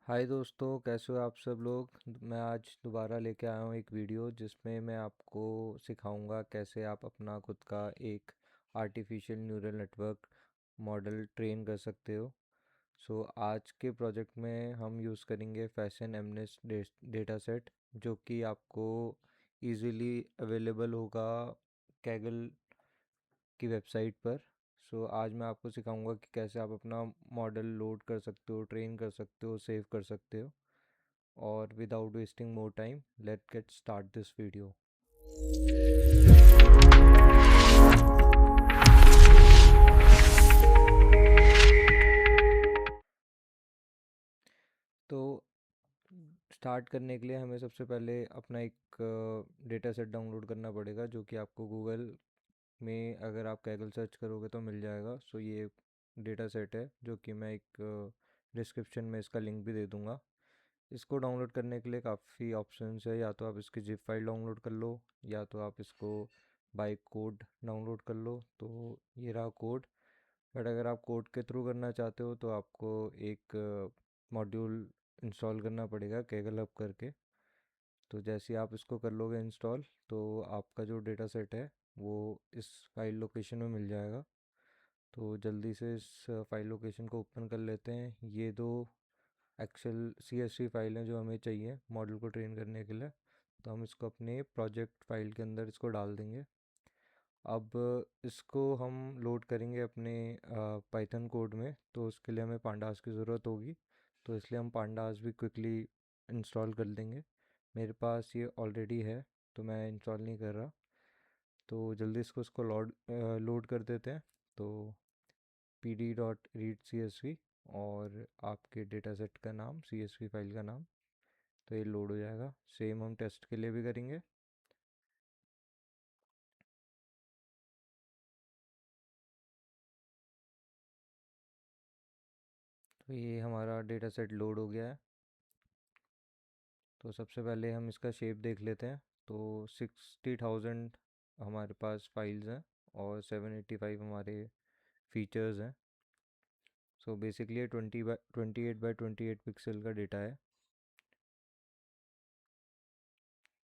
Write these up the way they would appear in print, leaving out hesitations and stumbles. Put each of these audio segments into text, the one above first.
हाय दोस्तों, कैसे हो आप सब लोग। मैं आज दोबारा लेके आया हूँ एक वीडियो जिसमें मैं आपको सिखाऊंगा कैसे आप अपना खुद का एक artificial neural network model train कर सकते हो। आज के प्रोजेक्ट में हम यूज़ करेंगे फैशन एमनेस डेटा सेट, जो कि आपको इजीली अवेलेबल होगा कैगल की वेबसाइट पर। आज मैं आपको सिखाऊंगा कि कैसे आप अपना मॉडल लोड कर सकते हो, ट्रेन कर सकते हो, सेव कर सकते हो। और without wasting more time, let's get start this video. तो स्टार्ट करने के लिए हमें सबसे पहले अपना एक डेटा सेट डाउनलोड करना पड़ेगा, जो कि आपको गूगल में अगर आप कैगल सर्च करोगे तो मिल जाएगा। ये डेटा सेट है जो कि मैं एक डिस्क्रिप्शन में इसका लिंक भी दे दूंगा। इसको डाउनलोड करने के लिए काफ़ी ऑप्शंस है, या तो आप इसकी जिप फाइल डाउनलोड कर लो, या तो आप इसको बाय कोड डाउनलोड कर लो। तो ये रहा कोड। बट अगर आप कोड के थ्रू करना चाहते हो तो आपको एक मॉड्यूल इंस्टॉल करना पड़ेगा कैगल हब करके। तो जैसे ही आप इसको कर लोगे इंस्टॉल, तो आपका जो डेटा सेट है वो इस फाइल लोकेशन में मिल जाएगा। तो जल्दी से इस फाइल लोकेशन को ओपन कर लेते हैं। ये दो एक्सेल CSV फाइल हैं जो हमें चाहिए मॉडल को ट्रेन करने के लिए। तो हम इसको अपने प्रोजेक्ट फाइल के अंदर इसको डाल देंगे। अब इसको हम लोड करेंगे अपने पाइथन कोड में, तो उसके लिए हमें पांडास की ज़रूरत होगी। तो इसलिए हम पांडास भी क्विकली इंस्टॉल कर लेंगे। मेरे पास ये ऑलरेडी है, तो मैं इंस्टॉल नहीं कर रहा। तो जल्दी इसको लोड कर देते हैं। तो pd.read.csv और आपके डेटा सेट का नाम, CSV फाइल का नाम। तो ये लोड हो जाएगा। सेम हम टेस्ट के लिए भी करेंगे। तो ये हमारा डेटा सेट लोड हो गया है। तो सबसे पहले हम इसका शेप देख लेते हैं। तो 60,000 हमारे पास फाइल्स हैं और 785 हमारे फीचर्स हैं। बेसिकली 28 पिक्सल का डेटा है।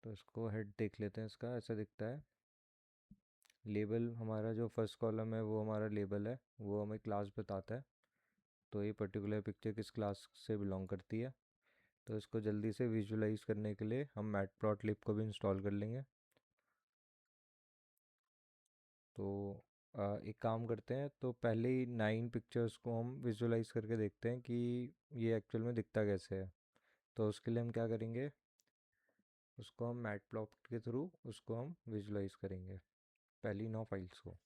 तो इसको हेड देख लेते हैं। इसका ऐसा दिखता है। लेबल हमारा जो फर्स्ट कॉलम है वो हमारा लेबल है, वो हमें क्लास बताता है। तो ये पर्टिकुलर पिक्चर किस क्लास से बिलोंग करती है। तो इसको जल्दी से विजुलाइज करने के लिए हम मैटप्लॉटलिब को भी इंस्टॉल कर लेंगे। तो एक काम करते हैं, तो पहले ही 9 पिक्चर्स को हम विजुलाइज करके देखते हैं कि ये एक्चुअल में दिखता कैसे है। तो उसके लिए हम क्या करेंगे, उसको हम मैटप्लॉट के थ्रू उसको हम विजुलाइज करेंगे, पहली 9 फाइल्स को।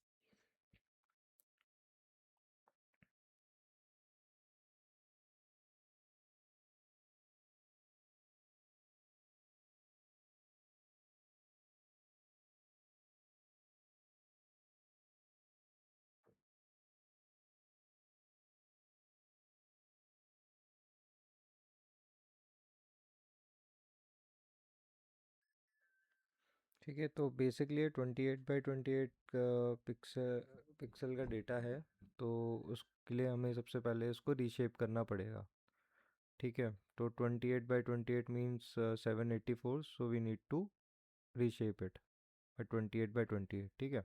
ठीक है, तो बेसिकली 28 बाई 28 पिक्सल पिक्सल का डेटा है। तो उसके लिए हमें सबसे पहले इसको रीशेप करना पड़ेगा। ठीक है, तो 28 by 28 means 784, so we need to reshape it 28 by 28। ठीक है।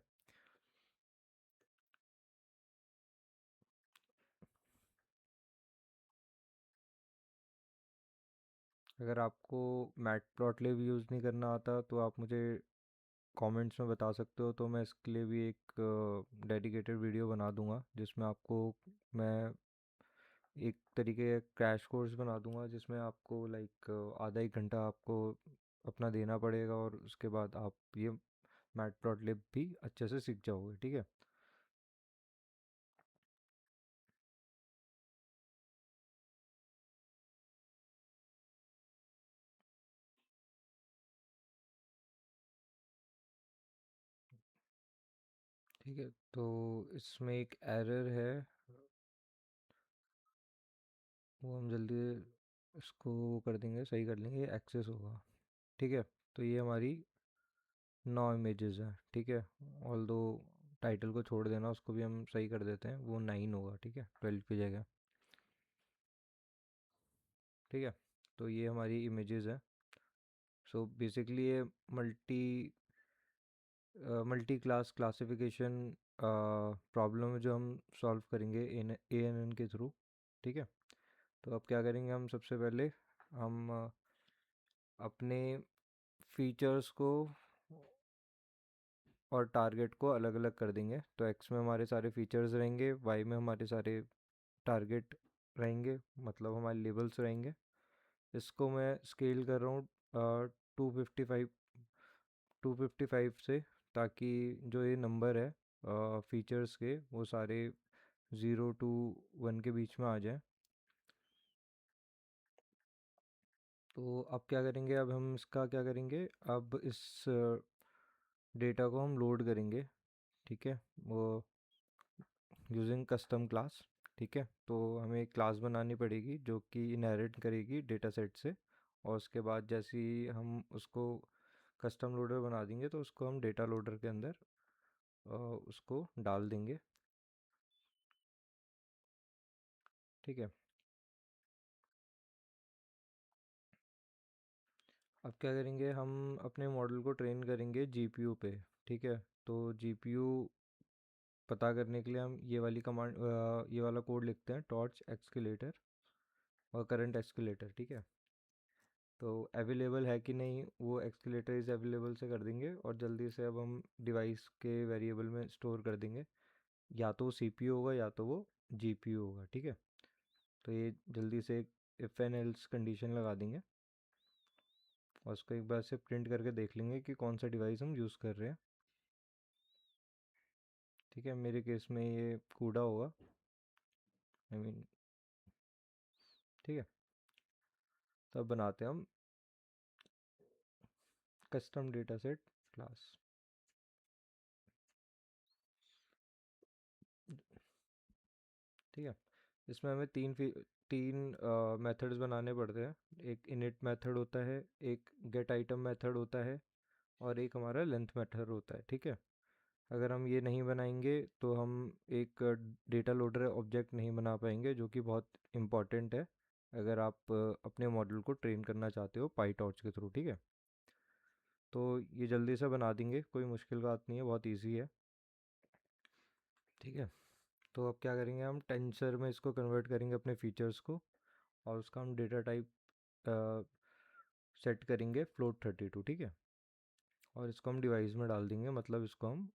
अगर आपको मैटप्लॉटलिब यूज़ नहीं करना आता तो आप मुझे कमेंट्स में बता सकते हो, तो मैं इसके लिए भी एक डेडिकेटेड वीडियो बना दूंगा, जिसमें आपको मैं एक तरीके का क्रैश कोर्स बना दूंगा, जिसमें आपको लाइक आधा एक घंटा आपको अपना देना पड़ेगा, और उसके बाद आप ये मैटप्लॉटलिब भी अच्छे से सीख जाओगे। ठीक है। ठीक है, तो इसमें एक एरर है, वो हम जल्दी इसको वो कर देंगे, सही कर लेंगे, एक्सेस होगा। ठीक है। तो ये हमारी 9 इमेजेस हैं। ठीक है। ऑल दो टाइटल को छोड़ देना, उसको भी हम सही कर देते हैं, वो 9 होगा। ठीक है, 12 की जगह। ठीक है। तो ये हमारी इमेजेस है। सो बेसिकली ये multi multi class classification problem है जो हम सॉल्व करेंगे ANN के थ्रू। ठीक है। तो अब क्या करेंगे हम, सबसे पहले हम अपने फीचर्स को और टारगेट को अलग अलग कर देंगे। तो एक्स में हमारे सारे फीचर्स रहेंगे, वाई में हमारे सारे टारगेट रहेंगे, मतलब हमारे लेबल्स रहेंगे। इसको मैं स्केल कर रहा हूँ 255 255 से, ताकि जो ये नंबर है फीचर्स के वो सारे 0 to 1 के बीच में आ जाए। तो अब क्या करेंगे, अब हम इसका क्या करेंगे, अब इस डेटा को हम लोड करेंगे। ठीक है, वो यूजिंग कस्टम क्लास। ठीक है, तो हमें एक क्लास बनानी पड़ेगी जो कि इनहेरिट करेगी डेटा सेट से, और उसके बाद जैसे ही हम उसको कस्टम लोडर बना देंगे तो उसको हम डेटा लोडर के अंदर उसको डाल देंगे। ठीक है। अब क्या करेंगे, हम अपने मॉडल को ट्रेन करेंगे जीपीयू पे। ठीक है, तो जीपीयू पता करने के लिए हम ये वाली कमांड ये वाला कोड लिखते हैं, टॉर्च एक्सकेलेटर और करंट एक्सकेलेटर। ठीक है, तो अवेलेबल है कि नहीं वो एक्सकेलेटर इज़ अवेलेबल से कर देंगे, और जल्दी से अब हम डिवाइस के वेरिएबल में स्टोर कर देंगे, या तो वो सीपीयू होगा या तो वो जीपीयू होगा। ठीक है, तो ये जल्दी से एक इफ़ एंड एल्स कंडीशन लगा देंगे, और उसको एक बार से प्रिंट करके देख लेंगे कि कौन सा डिवाइस हम यूज़ कर रहे हैं। ठीक है, मेरे केस में ये कूड़ा होगा, आई मीन। ठीक है, तो अब बनाते हैं हम कस्टम डेटा सेट क्लास। ठीक है, इसमें हमें तीन मेथड्स बनाने पड़ते हैं। एक इनिट मेथड होता है, एक गेट आइटम मेथड होता है, और एक हमारा लेंथ मेथड होता है। ठीक है, अगर हम ये नहीं बनाएंगे तो हम एक डेटा लोडर ऑब्जेक्ट नहीं बना पाएंगे, जो कि बहुत इम्पॉर्टेंट है अगर आप अपने मॉडल को ट्रेन करना चाहते हो पाई टॉर्च के थ्रू। ठीक है, तो ये जल्दी से बना देंगे, कोई मुश्किल बात नहीं है, बहुत ईजी है। ठीक है, तो अब क्या करेंगे, हम टेंसर में इसको कन्वर्ट करेंगे अपने फीचर्स को, और उसका हम डेटा टाइप सेट करेंगे float32। ठीक है, और इसको हम डिवाइस में डाल देंगे, मतलब इसको हम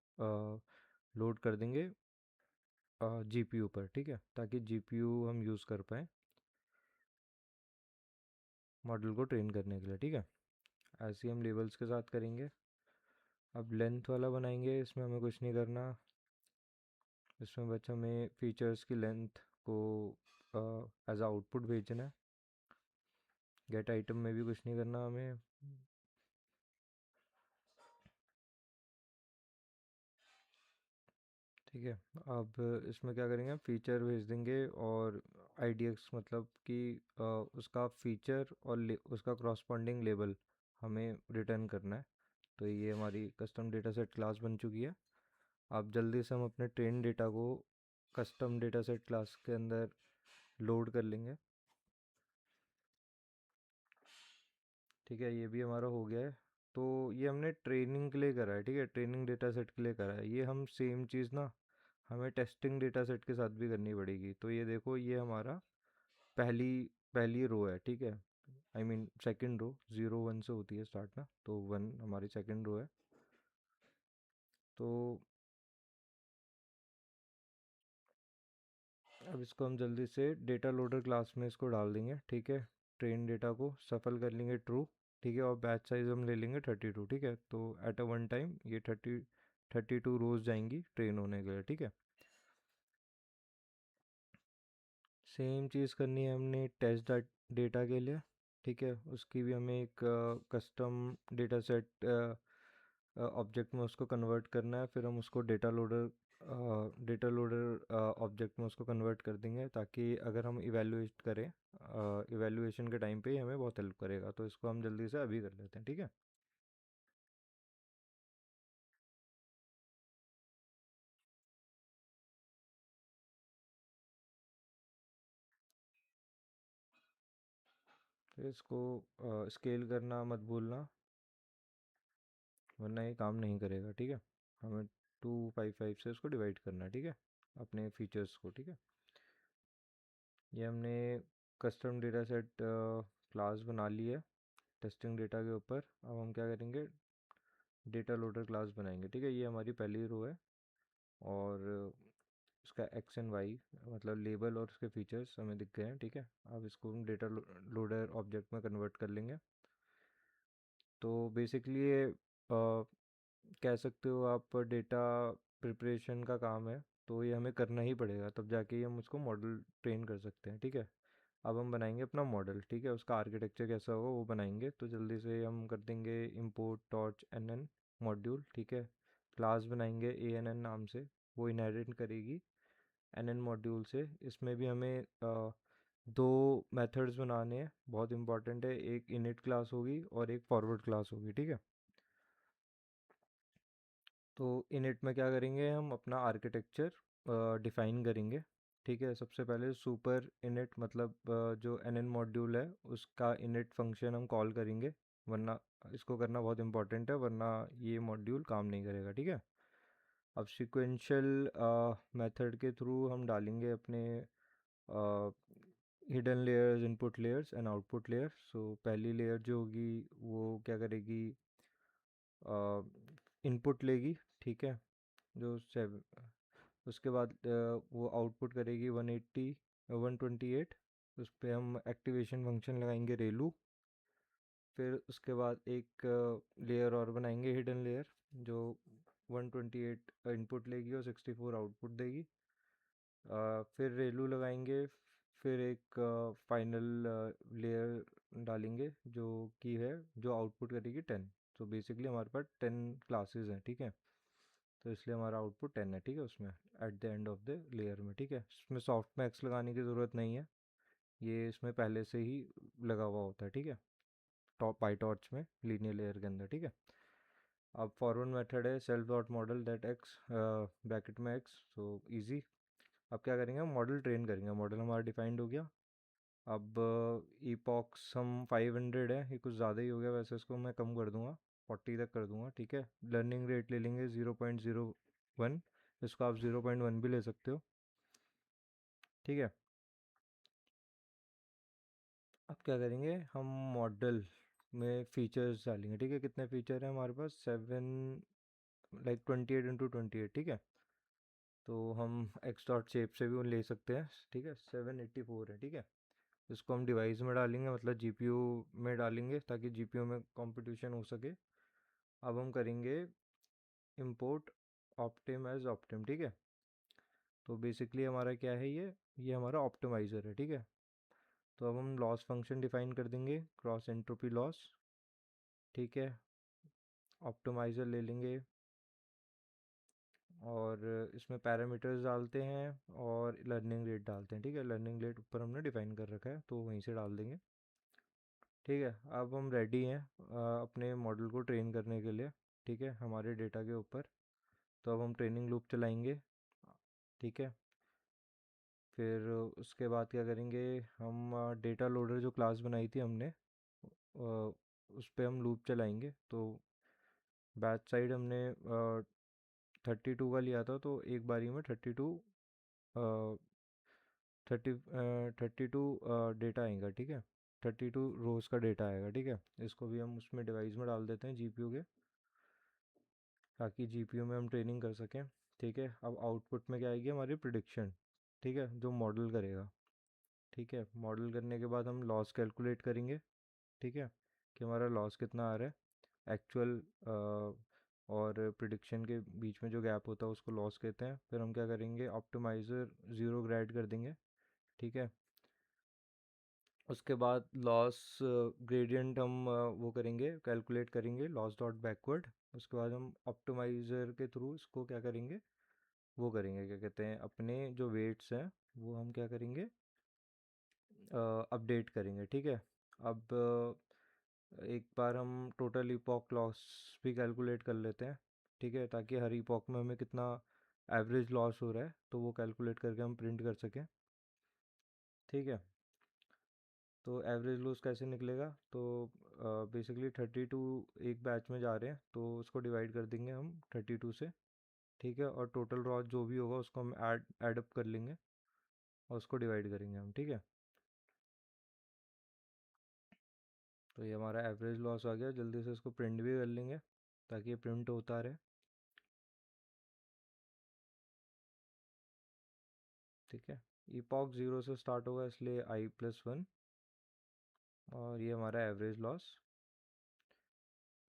लोड कर देंगे जीपीयू पर। ठीक है, ताकि जीपीयू हम यूज़ कर पाएँ मॉडल को ट्रेन करने के लिए। ठीक है, ऐसे ही हम लेबल्स के साथ करेंगे। अब लेंथ वाला बनाएंगे, इसमें हमें कुछ नहीं करना, इसमें बस हमें फीचर्स की लेंथ को एज आउटपुट भेजना है। गेट आइटम में भी कुछ नहीं करना हमें। ठीक है, अब इसमें क्या करेंगे, हम फीचर भेज देंगे, और IDX मतलब कि उसका फीचर और उसका क्रॉसपॉन्डिंग लेबल हमें रिटर्न करना है। तो ये हमारी कस्टम डेटा सेट क्लास बन चुकी है। अब जल्दी से हम अपने ट्रेन डेटा को कस्टम डेटा सेट क्लास के अंदर लोड कर लेंगे। ठीक है, ये भी हमारा हो गया है। तो ये हमने ट्रेनिंग के लिए करा है। ठीक है, ट्रेनिंग डेटा सेट के लिए करा है। ये हम सेम चीज़ ना हमें टेस्टिंग डेटा सेट के साथ भी करनी पड़ेगी। तो ये देखो, ये हमारा पहली पहली रो है। ठीक है, आई मीन सेकंड रो, 0 1 से होती है स्टार्ट ना, तो 1 हमारी सेकंड रो है। तो अब इसको हम जल्दी से डेटा लोडर क्लास में इसको डाल देंगे। ठीक है, ट्रेन डेटा को सफल कर लेंगे ट्रू। ठीक है, और बैच साइज हम ले लेंगे 32। ठीक है, तो एट अ वन टाइम ये 32 रोज जाएंगी ट्रेन होने के लिए। ठीक है, सेम चीज़ करनी है हमने टेस्ट डेटा के लिए। ठीक है, उसकी भी हमें एक कस्टम डेटा सेट ऑब्जेक्ट में उसको कन्वर्ट करना है, फिर हम उसको डेटा लोडर ऑब्जेक्ट में उसको कन्वर्ट कर देंगे, ताकि अगर हम इवेलुएट करें इवेलुएशन के टाइम पे ही हमें बहुत हेल्प करेगा। तो इसको हम जल्दी से अभी कर लेते हैं। ठीक है, फिर इसको स्केल करना मत भूलना, वरना ये काम नहीं करेगा, ठीक है। हमें 255 से इसको डिवाइड करना है, ठीक है, अपने फीचर्स को, ठीक है। ये हमने कस्टम डेटा सेट क्लास बना ली है टेस्टिंग डेटा के ऊपर। अब हम क्या करेंगे, डेटा लोडर क्लास बनाएंगे, ठीक है। ये हमारी पहली रो है और इसका एक्स एंड वाई मतलब लेबल और उसके फीचर्स हमें दिख गए हैं, ठीक है। अब इसको हम डेटा लोडर ऑब्जेक्ट में कन्वर्ट कर लेंगे। तो बेसिकली ये कह सकते हो आप डेटा प्रिपरेशन का काम है, तो ये हमें करना ही पड़ेगा, तब जाके ही हम उसको मॉडल ट्रेन कर सकते हैं, ठीक है। अब हम बनाएंगे अपना मॉडल, ठीक है, उसका आर्किटेक्चर कैसा होगा वो बनाएंगे। तो जल्दी से हम कर देंगे import torch nn मॉड्यूल, ठीक है। क्लास बनाएंगे ann नाम से, वो इनहेरिट करेगी nn मॉड्यूल से। इसमें भी हमें दो मेथड्स बनाने हैं, बहुत इंपॉर्टेंट है, एक इनिट क्लास होगी और एक फॉरवर्ड क्लास होगी, ठीक है। तो इनिट में क्या करेंगे, हम अपना आर्किटेक्चर डिफाइन करेंगे, ठीक है। सबसे पहले सुपर इनिट मतलब जो एन मॉड्यूल है उसका इनिट फंक्शन हम कॉल करेंगे, वरना इसको करना बहुत इंपॉर्टेंट है, वरना ये मॉड्यूल काम नहीं करेगा, ठीक है। अब सिक्वेंशियल मेथड के थ्रू हम डालेंगे अपने hidden layers, input layers and output layer. So पहली लेयर जो होगी वो क्या करेगी, इनपुट लेगी, ठीक है, जो उसके बाद वो आउटपुट करेगी 180 128। उस पर हम एक्टिवेशन फंक्शन लगाएंगे रेलू। फिर उसके बाद एक लेयर और बनाएंगे हिडन लेयर, जो 128 इनपुट लेगी और 64 आउटपुट देगी। फिर रेलू लगाएंगे, फिर एक फाइनल लेयर डालेंगे जो की है, जो आउटपुट करेगी 10। तो बेसिकली हमारे पास 10 क्लासेस हैं, ठीक है। तो इसलिए हमारा आउटपुट 10 है, ठीक है, उसमें at the end of the layer में, ठीक है। इसमें सॉफ्ट मैक्स लगाने की ज़रूरत नहीं है, ये इसमें पहले से ही लगा हुआ होता है, ठीक है, टॉप पाई टॉर्च में लीनियर लेयर के अंदर, ठीक है। अब फॉरवर्ड मेथड है self dot model that x bracket में एक्स, सो इजी। अब क्या करेंगे, हम मॉडल ट्रेन करेंगे, मॉडल हमारा डिफाइंड हो गया। अब ईपॉक्स हम 500 है, ये कुछ ज़्यादा ही हो गया, वैसे इसको मैं कम कर दूंगा, 40 तक कर दूंगा, ठीक है। लर्निंग रेट ले लेंगे 0.01, इसको आप 0.1 भी ले सकते हो, ठीक है। अब क्या करेंगे, हम मॉडल में फीचर्स डालेंगे, ठीक है। कितने फीचर हैं हमारे पास, 7, लाइक 28 × 28, ठीक है। तो हम एक्स डॉट शेप से भी उन ले सकते हैं, ठीक है। 784 है, ठीक है। इसको हम डिवाइस में डालेंगे, मतलब जीपीयू में डालेंगे, ताकि जीपीयू में कंपटीशन हो सके। अब हम करेंगे इंपोर्ट ऑप्टिम एज ऑप्टिम, ठीक है। तो बेसिकली हमारा क्या है, ये हमारा ऑप्टिमाइज़र है, ठीक है। तो अब हम लॉस फंक्शन डिफाइन कर देंगे, क्रॉस एंट्रोपी लॉस, ठीक है। ऑप्टिमाइज़र ले लेंगे और इसमें पैरामीटर्स डालते हैं और लर्निंग रेट डालते हैं, ठीक है। लर्निंग रेट ऊपर हमने डिफाइन कर रखा है, तो वहीं से डाल देंगे, ठीक है। अब हम रेडी हैं अपने मॉडल को ट्रेन करने के लिए, ठीक है, हमारे डेटा के ऊपर। तो अब हम ट्रेनिंग लूप चलाएंगे, ठीक है। फिर उसके बाद क्या करेंगे, हम डेटा लोडर जो क्लास बनाई थी हमने उस पर हम लूप चलाएंगे। तो बैच साइड हमने 32 का लिया था, तो एक बारी में 32 थर्टी 32 डेटा आएगा, ठीक है। 32 रोज का डेटा आएगा, ठीक है। इसको भी हम उसमें डिवाइस में डाल देते हैं जीपीयू के, ताकि जीपीयू में हम ट्रेनिंग कर सकें, ठीक है। अब आउटपुट में क्या आएगी, हमारी प्रिडिक्शन, ठीक है, जो मॉडल करेगा, ठीक है। मॉडल करने के बाद हम लॉस कैलकुलेट करेंगे, ठीक है, कि हमारा लॉस कितना आ रहा है। एक्चुअल और प्रिडिक्शन के बीच में जो गैप होता है उसको लॉस कहते हैं। फिर हम क्या करेंगे, ऑप्टिमाइज़र 0 ग्रेड कर देंगे, ठीक है। उसके बाद लॉस ग्रेडियंट हम वो करेंगे, कैलकुलेट करेंगे लॉस डॉट बैकवर्ड। उसके बाद हम ऑप्टिमाइज़र के थ्रू इसको क्या करेंगे, वो करेंगे, क्या कहते हैं, अपने जो वेट्स हैं वो हम क्या करेंगे, अपडेट करेंगे, ठीक है। अब एक बार हम टोटल इपॉक लॉस भी कैलकुलेट कर लेते हैं, ठीक है, ताकि हर इपॉक में हमें कितना एवरेज लॉस हो रहा है तो वो कैलकुलेट करके हम प्रिंट कर सकें, ठीक है। तो एवरेज लॉस कैसे निकलेगा, तो बेसिकली 32 एक बैच में जा रहे हैं तो उसको डिवाइड कर देंगे हम 32 से, ठीक है, और टोटल लॉस जो भी होगा उसको हम ऐड अप कर लेंगे और उसको डिवाइड करेंगे हम, ठीक है। तो ये हमारा एवरेज लॉस आ गया, जल्दी से इसको प्रिंट भी कर लेंगे ताकि ये प्रिंट होता रहे, ठीक है। इपॉक 0 से स्टार्ट होगा इसलिए I+1, और ये हमारा एवरेज लॉस,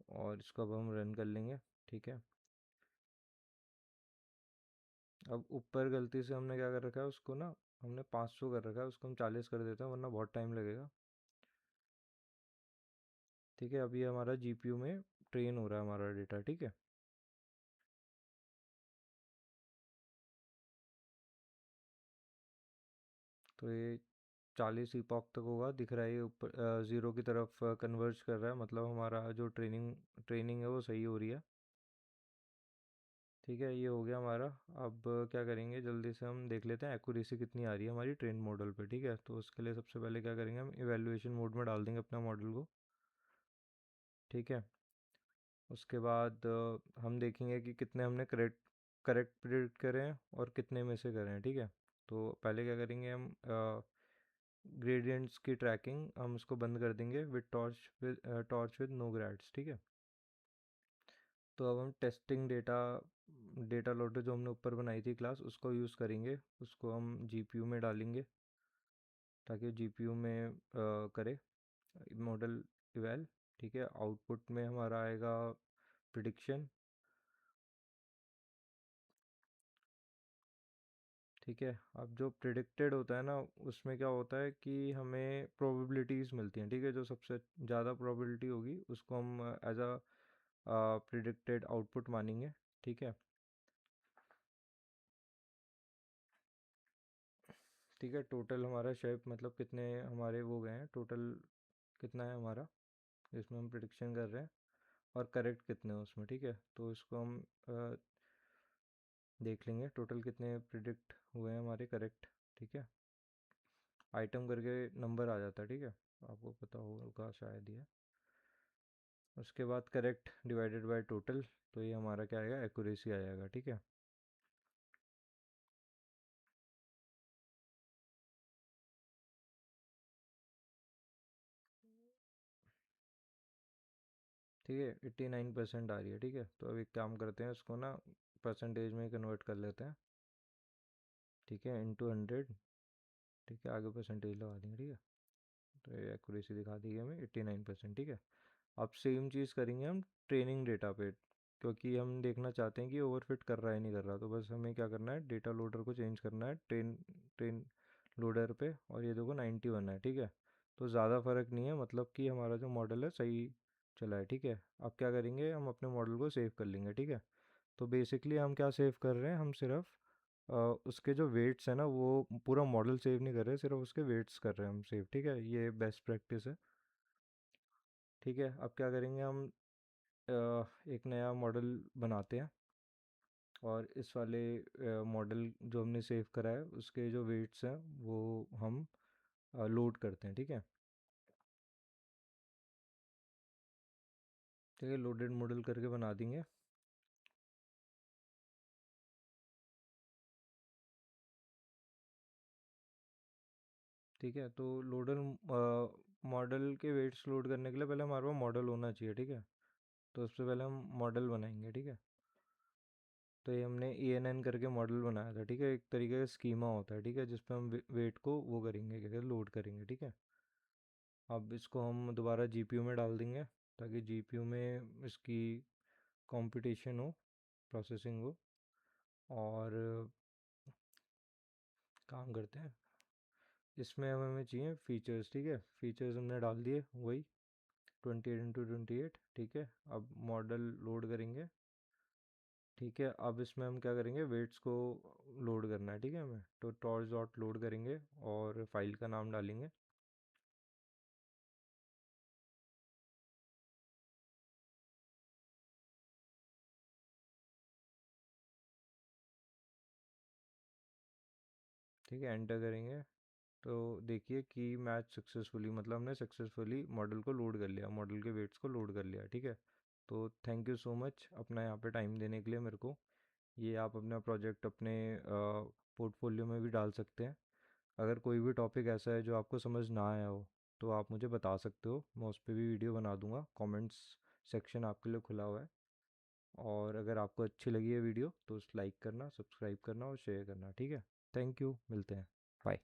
और इसको अब हम रन कर लेंगे, ठीक है। अब ऊपर गलती से हमने क्या कर रखा है, उसको ना हमने 500 कर रखा है, उसको हम 40 कर देते हैं वरना बहुत टाइम लगेगा, ठीक है। अभी हमारा जीपीयू में ट्रेन हो रहा है हमारा डेटा, ठीक है। तो ये 40 इपॉक तक होगा, दिख रहा है ये ऊपर 0 की तरफ कन्वर्ज कर रहा है, मतलब हमारा जो ट्रेनिंग है वो सही हो रही है, ठीक है। ये हो गया हमारा। अब क्या करेंगे, जल्दी से हम देख लेते हैं एक्यूरेसी कितनी आ रही है हमारी ट्रेन मॉडल पे, ठीक है। तो उसके लिए सबसे पहले क्या करेंगे, हम इवेल्युएशन मोड में डाल देंगे अपना मॉडल को, ठीक है। उसके बाद हम देखेंगे कि कितने हमने करेक्ट करेक्ट प्रिडिक्ट करे हैं और कितने में से करे हैं, ठीक है। तो पहले क्या करेंगे, हम ग्रेडियंट्स की ट्रैकिंग हम उसको बंद कर देंगे with torch with no grades, ठीक है। तो अब हम टेस्टिंग डेटा लोडर जो हमने ऊपर बनाई थी क्लास, उसको यूज़ करेंगे, उसको हम जीपीयू में डालेंगे ताकि जीपीयू में करे मॉडल इवैल, ठीक है। आउटपुट में हमारा आएगा प्रिडिक्शन, ठीक है। अब जो प्रिडिक्टेड होता है ना, उसमें क्या होता है कि हमें प्रोबेबिलिटीज़ मिलती हैं, ठीक है। जो सबसे ज़्यादा प्रोबेबिलिटी होगी उसको हम एज अ प्रिडिक्टेड आउटपुट मानेंगे, ठीक है। ठीक है, टोटल हमारा शेप मतलब कितने हमारे वो गए हैं, टोटल कितना है हमारा जिसमें हम प्रिडिक्शन कर रहे हैं, और करेक्ट कितने हैं उसमें, ठीक है। तो इसको हम देख लेंगे टोटल कितने प्रिडिक्ट हुए हैं हमारे करेक्ट, ठीक है। आइटम करके नंबर आ जाता है, ठीक है, आपको पता होगा शायद ये। उसके बाद करेक्ट डिवाइडेड बाय टोटल, तो ये हमारा क्या आएगा, एक्यूरेसी आ जाएगा, ठीक है। ठीक है, 89% आ रही है, ठीक है। तो अभी काम करते हैं, उसको ना परसेंटेज में कन्वर्ट कर लेते हैं, ठीक है, इंटू 100, ठीक है। आगे परसेंटेज लगा देंगे, ठीक है। तो ये एक्यूरेसी दिखा दी है हमें 89%, ठीक है। अब सेम चीज़ करेंगे हम ट्रेनिंग डेटा पे, क्योंकि हम देखना चाहते हैं कि ओवरफिट कर रहा है नहीं कर रहा। तो बस हमें क्या करना है, डेटा लोडर को चेंज करना है ट्रेन लोडर पे, और ये देखो 91 है, ठीक है। तो ज़्यादा फ़र्क नहीं है, मतलब कि हमारा जो मॉडल है सही चला है, ठीक है। अब क्या करेंगे, हम अपने मॉडल को सेव कर लेंगे, ठीक है। तो बेसिकली हम क्या सेव कर रहे हैं, हम सिर्फ उसके जो वेट्स है ना, वो पूरा मॉडल सेव नहीं कर रहे, सिर्फ उसके वेट्स कर रहे हैं हम सेव, ठीक है। ये बेस्ट प्रैक्टिस है, ठीक है। अब क्या करेंगे, हम एक नया मॉडल बनाते हैं, और इस वाले मॉडल जो हमने सेव करा है उसके जो वेट्स हैं वो हम लोड करते हैं, ठीक है। ठीक है, लोडेड मॉडल करके बना देंगे, ठीक है। तो लोडर मॉडल के वेट्स लोड करने के लिए पहले हमारे पास मॉडल होना चाहिए, ठीक है। तो उससे पहले हम मॉडल बनाएंगे, ठीक है। तो ये हमने ENN करके मॉडल बनाया था, ठीक है। एक तरीके का स्कीमा होता है, ठीक है, जिसपे हम वेट को वो करेंगे, क्या कहते हैं, लोड करेंगे, ठीक है। अब इसको हम दोबारा जीपीयू में डाल देंगे ताकि जीपीयू में इसकी कंपटीशन हो, प्रोसेसिंग हो, और काम करते हैं। इसमें हमें चाहिए फीचर्स, ठीक है। फीचर्स हमने डाल दिए वही 28x28, ठीक है। अब मॉडल लोड करेंगे, ठीक है। अब इसमें हम क्या करेंगे, वेट्स को लोड करना है, ठीक है हमें। तो टॉर्च डॉट लोड करेंगे और फाइल का नाम डालेंगे, ठीक है। एंटर करेंगे, तो देखिए कि मैच सक्सेसफुली, मतलब हमने सक्सेसफुली मॉडल को लोड कर लिया, मॉडल के वेट्स को लोड कर लिया, ठीक है। तो थैंक यू सो मच अपना यहाँ पे टाइम देने के लिए मेरे को। ये आप अपना प्रोजेक्ट अपने पोर्टफोलियो में भी डाल सकते हैं। अगर कोई भी टॉपिक ऐसा है जो आपको समझ ना आया हो तो आप मुझे बता सकते हो, मैं उस पर भी वीडियो बना दूंगा। कमेंट्स सेक्शन आपके लिए खुला हुआ है। और अगर आपको अच्छी लगी है वीडियो तो लाइक करना, सब्सक्राइब करना और शेयर करना, ठीक है। थैंक यू, मिलते हैं। बाय।